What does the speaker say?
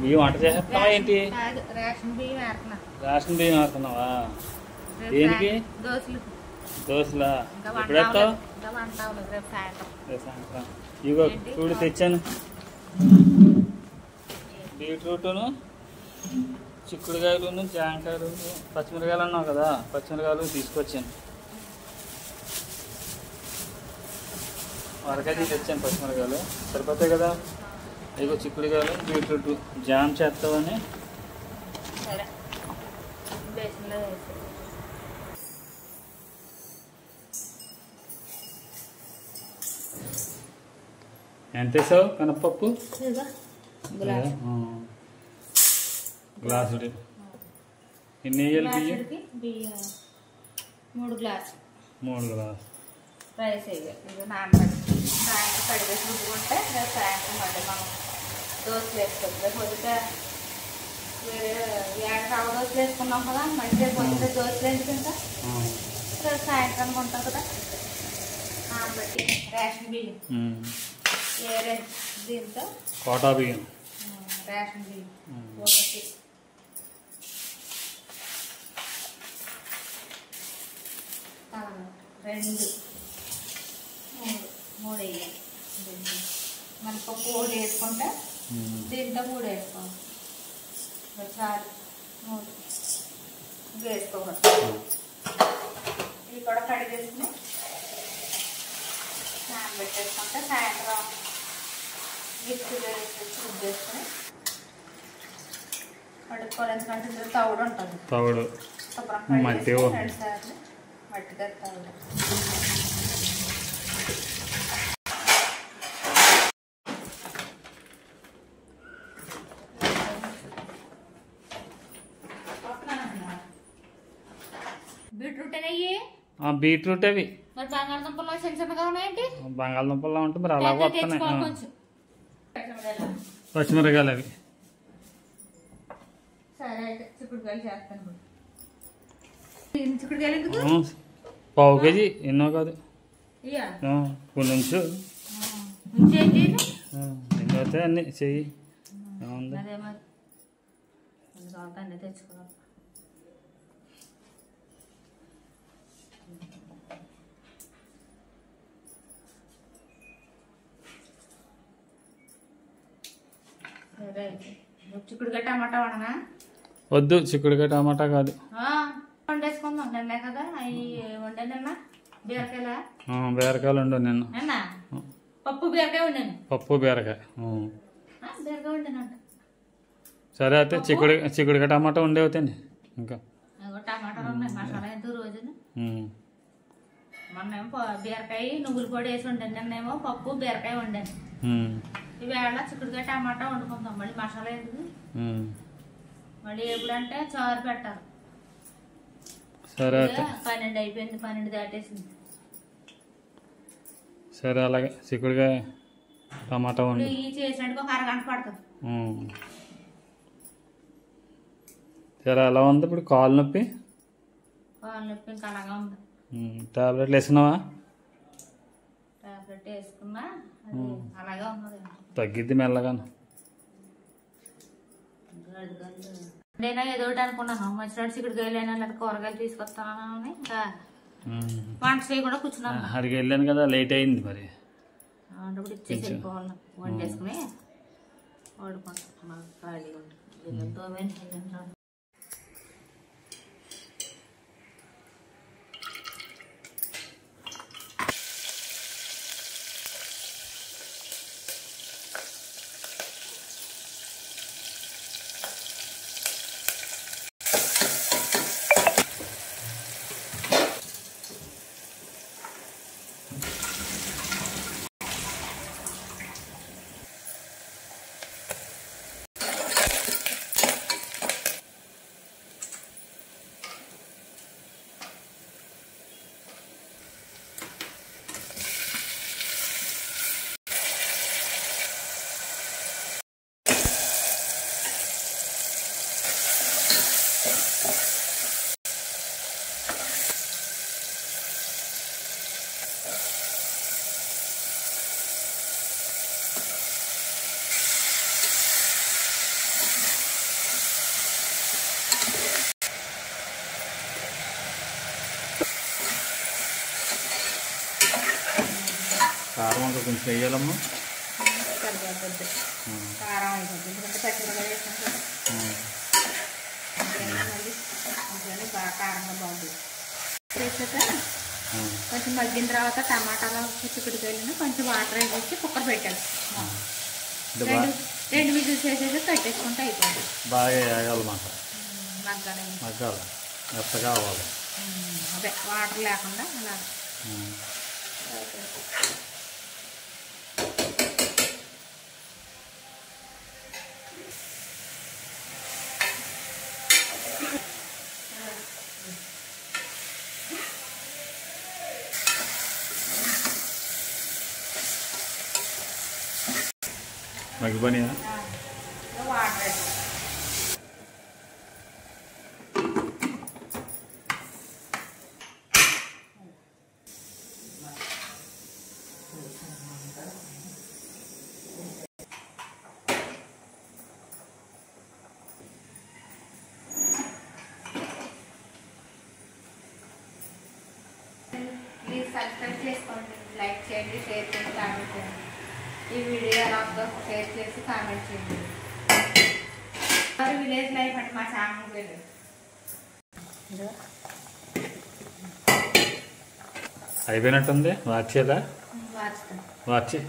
బియ్యం వంట చేస్తున్నావా ఏంటి? రేషన్ బియ్యం వేస్తున్నావా? దేనికి? దోశలా? ఎప్పుడు వేస్తావు? సాయంత్రం. ఇగో చూడు తెచ్చాను. బీట్రూట్ను, చిక్కుడుకాయలు, జాంకాయలు, పచ్చిమిరకాయలు అన్నావు కదా, పచ్చిమిరకాయలు తీసుకొచ్చాను. వరకాయ తెచ్చాను. పచ్చిమిరకాయలు సరిపోతాయి కదా. ఇగో చిక్కుడుకాయలు, బీట్రూట్ జామ్ చేస్తావని. ఎంత వేసావు కనపప్పు? గ్లాసుడు. ఎన్ని వేయాలి బియ్యం? 3 గ్లాసు. 3 గ్లాసు రైస్ వేయాలి. నానబెట్టి సాయంత్రం కడిగేసి రుబ్బుకుంటే సాయంత్రం మళ్ళీ మనం దోశలు వేసుకోవచ్చు. పొద్దుట వేరే రవ్వ దోశలు వేసుకున్నాం కదా, మళ్ళీ పొద్దుట దోశలు ఎందుకు ఇంకా సాయంత్రం ఉంటాం కదా. నానబెట్టి రేషన్ బియ్యం వేరే దీంతో కోటా బియ్యం, రేషన్ బియ్యం 1, 2, 3 వేయాలి. మన పప్పు 1 వేసుకుంటే దీంతో 3 వేసుకోవాలి. చాలు 3 వేసుకోవాలి. ఇవి కూడా కడిగేసుకుని నానబెట్టేసుకుంటే సాయంత్రం మిక్సీలో వేసేసి రుబ్బేసుకుని కడుక్కోవాలి. ఎందుకంటే ఇందులో తవుడు ఉంటుంది. తవుడు మట్టి 2 సార్లు మట్టిగా తవుడు. బీట్రూట్ అనేవి బీట్రూట్ అవి మరి బంగాళదుంపలు చిన్నగా ఉన్నాయండి. బంగాళదుంపల్లో ఉంటే మరి అలాగే వస్తున్నాయి. పచ్చిమిరకాయలు అవి. సరే అయితే చిక్కుడుకాయలు చేస్తాను. చిక్కుడుకాయలు ఎందుకు? 1/2 కేజీ. ఎన్నో కాదు కొన్ని ఉంచు. ఎన్ని అవుతాయి అన్నీ చెయ్యి. అదే మరి అన్నీ తెచ్చుకోవాలి. చిక్కుడుకాయ టమాటా వండనా? వద్దు, చిక్కుడుకాయ టమాటా కాదు. వండేసుకుందాం. నిన్నే కదా అవి వండాను. నిన్న బీరకాయలా? బీరకాయలు ఉండు. నిన్న పప్పు బీరకాయ వండాను. పప్పు బీరకాయ బీరకాయ వండానంట. సరే అయితే చిక్కుడుకాయ టమాటా ఉండే అవుతాయి. ఇంకా టమాటాలు ఉన్నాయి. మసాలా ఎంత రోజున మొన్నేమో బీరకాయ నువ్వుల పొడి వేసి వండాను. నిన్నేమో పప్పు బీరకాయ వండాను. ఈవేళ చిక్కుడుకాయ టమాటా వండుకుందాం. మళ్ళీ మసాలా ఎందుకు? మళ్ళీ ఎప్పుడంటే చారు పెట్టాలి. సరే 12 అయిపోయింది. 12 దాటేసింది. సరే అలాగే చిక్కుడుకాయ టమాటా వండి చేసినట్టుగా 1 అరగంట పడుతుంది. సరే ఎలా ఉంది ఇప్పుడు? కాలు నొప్పి ఇంకా అలాగా ఉంది. టాబ్లెట్లు వేసుకున్నావా? టాబ్లెట్ వేసుకున్నా. అలాగే ఉన్నది. తగ్గిద్ది మెల్లగాను. నేనా ఏదో ఒకటి అనుకున్నాను. మంచినట్టు చిక్కుడుకాయలైనా లేదా కూరగాయలు తీసుకొస్తానని ఇంకా వంట చేయకుండా కూర్చున్నాను. అడిగి వెళ్ళాను కదా, లేట్ అయింది. మరి ఇప్పుడు ఇచ్చేసి వెళ్ళిపోవాలి. వండేసుకుని వాడుకుంటాం. ఖాళీగా ఉంటుంది. కొంచెం వేయాలమ్మా. సరిపోతుంది, కారం అయిపోతుంది. ఎందుకంటే పచ్చిమిరపకాయ వేస్తాం కదా, మళ్ళీ అందుకని బాగా కారంగా బాగుంటుంది. వేసాక కొంచెం మగ్గిన తర్వాత టమాటాలు చిక్కుడుకాయలను కొంచెం వాటర్ వేసి కుక్కర్ పెట్టాలి. రెండు విజిల్స్ వేసేసి కట్టేసుకుంటే అయిపోతుంది. బాగా వేయాలన్నమాట, మగ్గాలి, మెత్తగా అవ్వాలి. అదే వాటర్ లేకుండా అలా. మగ్గిపోయినా వాటర్ ప్లీజ్ సబ్స్క్రైబ్ చేసుకోండి, లైక్ చేయండి, షేర్ చేయండి, కామెంట్ చేయండి. ఈ వీడియో ఎలా ఉందో షేర్ చేసి కామెంట్ చేయండి. విలేజ్ లైఫ్ అంటే మా ఛానల్ పేరు. అయిపోయినట్టుంది. వాచేదా వాచుతాం. వాచి